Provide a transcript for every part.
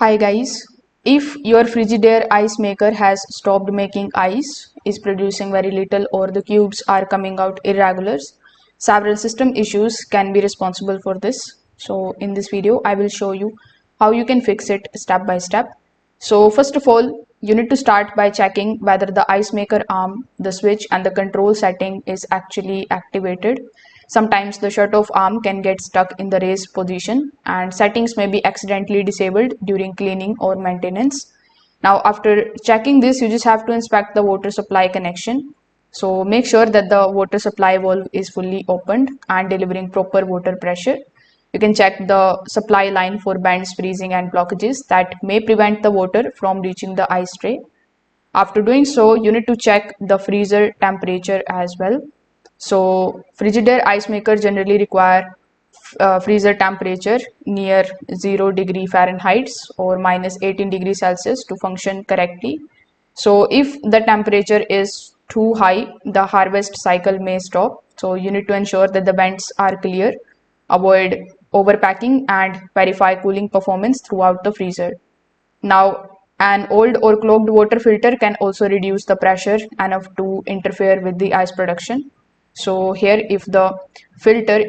Hi guys, if your Frigidaire ice maker has stopped making ice, is producing very little or the cubes are coming out irregulars, several system issues can be responsible for this. So in this video, I will show you how you can fix it step by step. So first of all, you need to start by checking whether the ice maker arm, the switch and the control setting is actually activated. Sometimes the shut-off arm can get stuck in the raise position and settings may be accidentally disabled during cleaning or maintenance. Now, after checking this, you just have to inspect the water supply connection. So make sure that the water supply valve is fully opened and delivering proper water pressure. You can check the supply line for bends, freezing and blockages that may prevent the water from reaching the ice tray. After doing so, you need to check the freezer temperature as well. So Frigidaire ice maker generally require freezer temperature near 0 degree Fahrenheit or minus 18 degrees Celsius to function correctly. So if the temperature is too high, the harvest cycle may stop. So you need to ensure that the vents are clear, avoid overpacking and verify cooling performance throughout the freezer. Now, an old or clogged water filter can also reduce the pressure enough to interfere with the ice production. So here, if the filter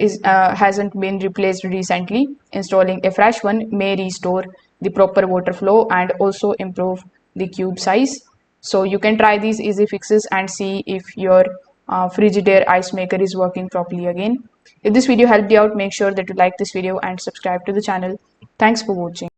hasn't been replaced recently, installing a fresh one may restore the proper water flow and also improve the cube size. So you can try these easy fixes and see if your Frigidaire ice maker is working properly again. If this video helped you out, make sure that you like this video and subscribe to the channel. Thanks for watching.